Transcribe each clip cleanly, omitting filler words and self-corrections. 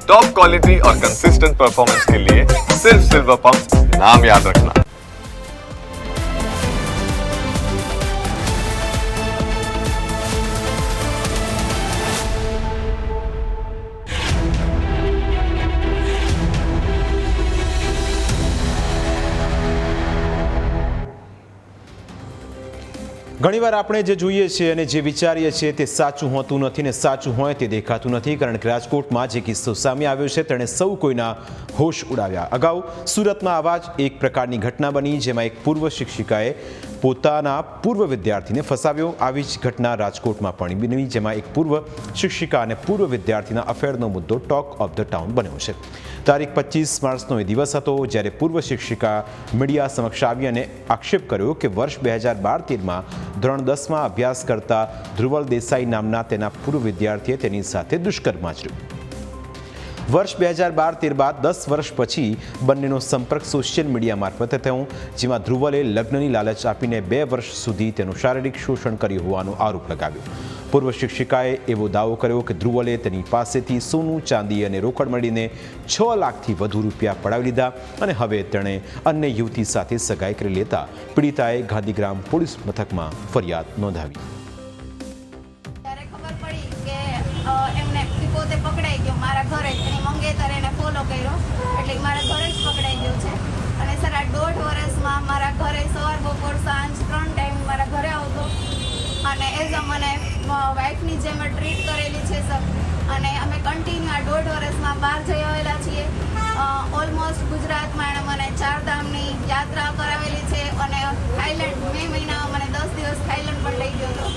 Top quality और consistent performance के लिए सिर्फ सिल्वर पंप नाम याद रखना। ઘણીવાર આપણે જે જોઈએ છીએ અને જે વિચારીએ છીએ તે સાચું હોતું નથી ને સાચું હોય તે દેખાતું નથી, કારણ કે રાજકોટમાં જે કિસ્સો સામે આવ્યો છે તેણે સૌ કોઈના હોશ ઉડાવ્યા। અગાઉ સુરતમાં આવા જ એક પ્રકારની ઘટના બની, જેમાં એક પૂર્વ શિક્ષિકાએ પોતાના પૂર્વ વિદ્યાર્થીને ફસાવ્યો। આવી જ ઘટના રાજકોટમાં પણ બની, જેમાં એક પૂર્વ શિક્ષિકા અને પૂર્વ વિદ્યાર્થીના અફેરનો મુદ્દો ટોક ઓફ ધ ટાઉન બન્યો છે। તારીખ 25 માર્ચનો એ દિવસ હતો જ્યારે પૂર્વ શિક્ષિકા મીડિયા સમક્ષ આવી અને આક્ષેપ કર્યો કે વર્ષ 2012-13માં ધોરણ 10માં અભ્યાસ કરતા ધ્રુવલ દેસાઈ નામના તેના પૂર્વ વિદ્યાર્થીએ તેની સાથે દુષ્કર્મ આચર્યું। વર્ષ 2012-13 બાદ 10 વર્ષ પછી બંનેનો સંપર્ક સોશિયલ મીડિયા મારફતે થયો, જેમાં ધ્રુવલે લગ્નની લાલચ આપીને 2 વર્ષ સુધી તેનું શારીરિક શોષણ કર્યું હોવાનો આરોપ લગાવ્યો। પૂર્વ શિક્ષિકાએ એવો દાવો કર્યો કે ધ્રુવલે તેની પાસેથી સોનું, ચાંદી અને રોકડ મળીને 6 લાખથી વધુ રૂપિયા પડાવી લીધા અને હવે તેણે અન્ય યુવતી સાથે સગાઈ કરી લેતા પીડિતાએ ગાંધીગ્રામ પોલીસ મથકમાં ફરિયાદ નોંધાવી। પોતે પકડાઈ ગયો મારા ઘરે જ, એની મંગેતર એને ફોલો કર્યો એટલે મારા ઘરે જ પકડાઈ ગયો છે। અને સર આ 1.5 વર્ષમાં મારા ઘરે સવાર બપોર સાંજ 3 ટાઈમ મારા ઘરે આવતો અને એઝ અ મને વાઇફની જેમ ટ્રીટ કરેલી છે સર। અને અમે કન્ટિન્યુ આ 1.5 વર્ષમાં બહાર જઈ આવેલા છીએ। ઓલમોસ્ટ ગુજરાતમાં એણે મને 4 ધામની યાત્રા કરાવેલી છે અને થાઈલેન્ડ મે મહિનામાં મને 10 દિવસ થાઈલેન્ડ પણ લઈ ગયો હતો।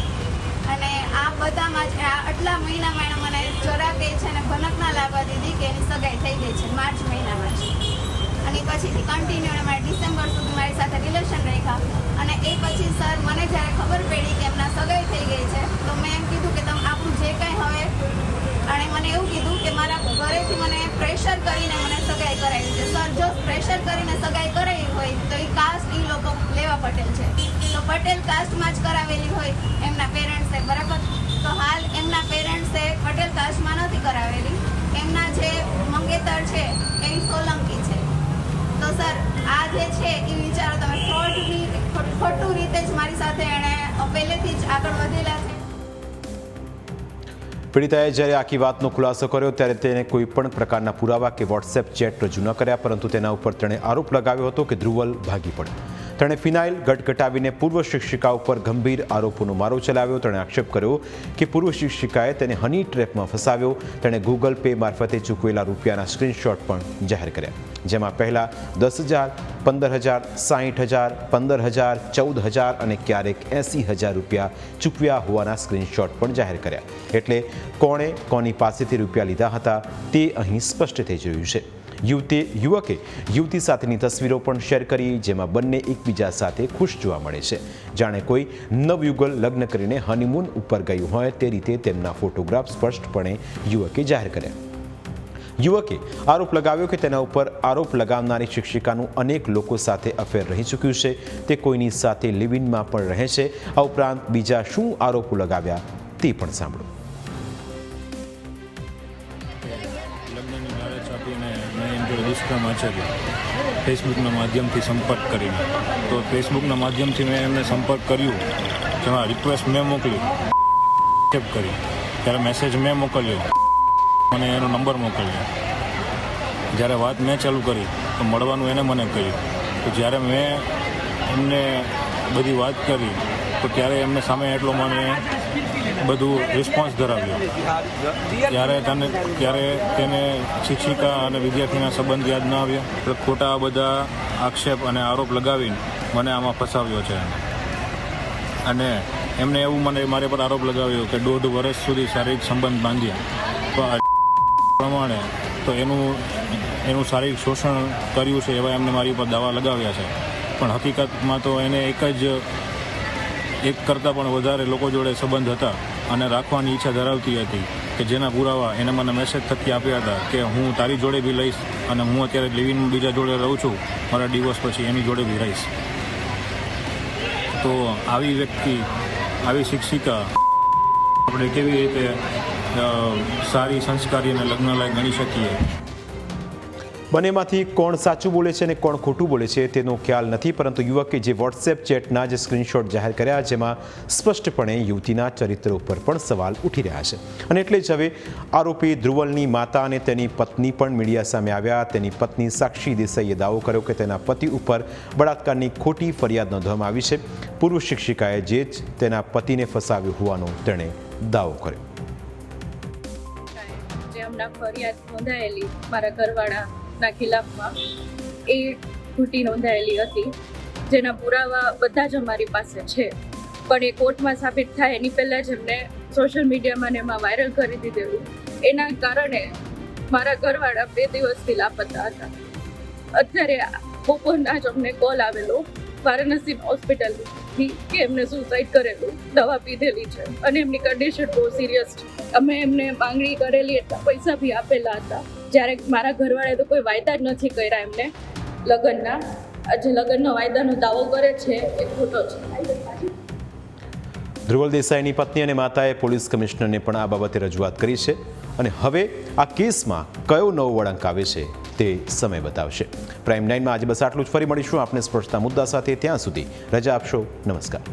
અને આ બધામાં જ આટલા મહિનામાં એણે મને જરા કે છે ને ભનક ના લાગવા દીધી કે એની સગાઈ થઈ ગઈ છે માર્ચ મહિનામાં જ। અને પછીથી કન્ટિન્યુ એણે મારે ડિસેમ્બર સુધી મારી સાથે રિલેશન રાખ્યા। અને એ પછી સર મને જ્યારે ખબર પડી કે એમના સગાઈ થઈ ગઈ છે તો મેં એમ કીધું કે તમે આપણું જે કંઈ હવે, અને મને એવું કીધું કે મારા ઘરેથી મને પ્રેશર કરીને મને સગાઈ કરાવી છે। સર જો પ્રેશર કરીને સગાઈ કરાવી હોય તો એ કાસ્ટ એ લોકો લેવા પટેલ છે, તો પટેલ કાસ્ટમાં જ કરાવેલી હોય એમના પેરેન્ટ્સે, બરાબર? તો હાલ એમના પેરેન્ટ્સે પટેલ કાસ્ટમાં નથી કરાવેલી, એમના જે મંગેતર છે એ સોલંકી છે। તો સર આ જે છે એ વિચારો તમે ખોટું રીતે જ મારી સાથે એણે પહેલેથી જ આગળ વધેલા છે। પીડિતાએ જ્યારે આખી વાતનો ખુલાસો કર્યો ત્યારે તેને કોઈ પણ પ્રકારના પુરાવા કે વોટ્સએપ ચેટ રજૂ ન કર્યા, પરંતુ તેના ઉપર તેણે આરોપ લગાવ્યો હતો કે ધ્રુવલ ભાગી પડ્યો। તેણે ફિનાઇલ ગટગટાવીને પૂર્વ શિક્ષિકા ઉપર ગંભીર આરોપોનો મારો ચલાવ્યો। તેણે આક્ષેપ કર્યો કે પૂર્વ શિક્ષિકાએ તેને હની ટ્રેપમાં ફસાવ્યો। તેણે ગૂગલ પે મારફતે ચૂકવેલા રૂપિયાના સ્ક્રીનશોટ પણ જાહેર કર્યા, જેમાં પહેલાં 10,000, 15,000, 60,000, 15,000, 14,000 અને ક્યારેક 80,000 રૂપિયા ચૂકવ્યા હોવાના સ્ક્રીનશોટ પણ જાહેર કર્યા। એટલે કોણે કોની પાસેથી રૂપિયા લીધા હતા તે અહીં સ્પષ્ટ થઈ રહ્યું છે। યુવકે યુવતી સાથેની તસવીરો પણ શેર કરી, જેમાં બંને એકબીજા સાથે ખુશ જોવા મળે છે, જાણે કોઈ નવયુગલ લગ્ન કરીને હનીમૂન ઉપર ગયું હોય તે રીતે તેમના ફોટોગ્રાફ સ્પષ્ટપણે યુવકે જાહેર કર્યા। યુવકે આરોપ લગાવ્યો કે તેના ઉપર આરોપ લગાવનારી શિક્ષિકાનું અનેક લોકો સાથે અફેર રહી ચૂક્યું છે, તે કોઈની સાથે લિવિનમાં પણ રહે છે। આ ઉપરાંત બીજા શું આરોપો લગાવ્યા તે પણ સાંભળો। દુષ્કર્મ આચર્યો ફેસબુકના માધ્યમથી સંપર્ક કરીને, તો ફેસબુકના માધ્યમથી મેં એમને સંપર્ક કર્યું, જેમાં રિક્વેસ્ટ મેં મોકલી, એક્સેપ્ટ કરી, ત્યારે મેસેજ મેં મોકલ્યો, મને એનો નંબર મોકલ્યો। જ્યારે વાત મેં ચાલુ કરી તો મળવાનું એને મને કહ્યું, તો જ્યારે મેં એમને બધી વાત કરી તો ત્યારે એમને સામે એટલો મને બધું રિસ્પોન્સ ધરાવ્યો। ત્યારે તેને શિક્ષિકા અને વિદ્યાર્થીના સંબંધ યાદ ના આવ્યા, એટલે ખોટા બધા આક્ષેપ અને આરોપ લગાવીને મને આમાં ફસાવ્યો છે। અને એમને એવું મારે પર આરોપ લગાવ્યો કે 1.5 વર્ષ સુધી શારીરિક સંબંધ બાંધ્યા, તો આ પ્રમાણે તો એનું શારીરિક શોષણ કર્યું છે એવા એમને મારી ઉપર દાવા લગાવ્યા છે। પણ હકીકતમાં તો એને એક કરતાં પણ વધારે લોકો જોડે સંબંધ હતા અને રાખવાની ઈચ્છા ધરાવતી હતી, કે જેના પુરાવા એને મને મેસેજ થકી આપ્યા હતા કે હું તારી જોડે બી લઈશ અને હું અત્યારે લિવિંગ બીજા જોડે રહું છું, મારા ડિવોર્સ પછી એની જોડે બી રહીશ। તો આવી વ્યક્તિ, આવી શિક્ષિકા આપણે કેવી રીતે સારી સંસ્કારી અને લગ્નલાયક ગણી શકીએ. બંનેમાંથી કોણ સાચું બોલે છે અને કોણ ખોટું બોલે છે તેનો ખ્યાલ નથી, પરંતુ યુવકે જે વોટ્સએપ ચેટના જે સ્ક્રીનશોટ જાહેર કર્યા જેમાં સ્પષ્ટપણે યુવતીના ચરિત્ર ઉપર પણ સવાલ ઉઠી રહ્યા છે. અને એટલે જ હવે આરોપી ધ્રુવલની માતા અને તેની પત્ની પણ મીડિયા સામે આવ્યા. તેની પત્ની સાક્ષી દેસાઈએ દાવો કર્યો કે તેના પતિ ઉપર બળાત્કારની ખોટી ફરિયાદ નોંધવામાં આવી છે. પૂર્વ શિક્ષિકાએ જે જ તેના પતિને ફસાવ્યો હોવાનો તેણે દાવો કર્યો. જે હમણાં ફરિયાદ નોંધાયેલી મારા ઘરવાળાના ખિલાફમાં એ ખોટી નોંધાયેલી હતી, જેના પુરાવા બધા જ અમારી પાસે છે. પણ એ કોર્ટમાં સાબિત થાય એની પહેલાં જ એમને સોશિયલ મીડિયામાં ને એમાં વાયરલ કરી દીધેલું. એના કારણે મારા ઘરવાળા 2 દિવસથી લાપતા હતા. અત્યારે બપોરના જ અમને કોલ આવેલો વારાણસી હોસ્પિટલથી કે એમને સુસાઇડ કરેલું, દવા પીધેલી છે અને એમની કન્ડિશન બહુ સિરિયસ છે. અમે એમને માંગણી કરેલી એટલા પૈસા બી આપેલા હતા, જ્યારે મારા ઘરવાળાએ તો કોઈ વાયદા જ નથી કર્યા એમને લગ્નના. જે લગ્નનો વાયદાનો દાવો કરે છે એ ખોટો છે. ધ્રુવલ દેસાઈની પત્ની અને માતાએ પોલીસ કમિશનરને પણ આ બાબતે રજૂઆત કરી છે અને હવે આ કેસમાં કયો નવો વળાંક આવે છે તે સમય બતાવશે. પ્રાઇમ 9માં આજે બસ આટલું જ. ફરી મળીશું આપણે સ્પર્શતા મુદ્દા સાથે. ત્યાં સુધી રજા આપશો. નમસ્કાર.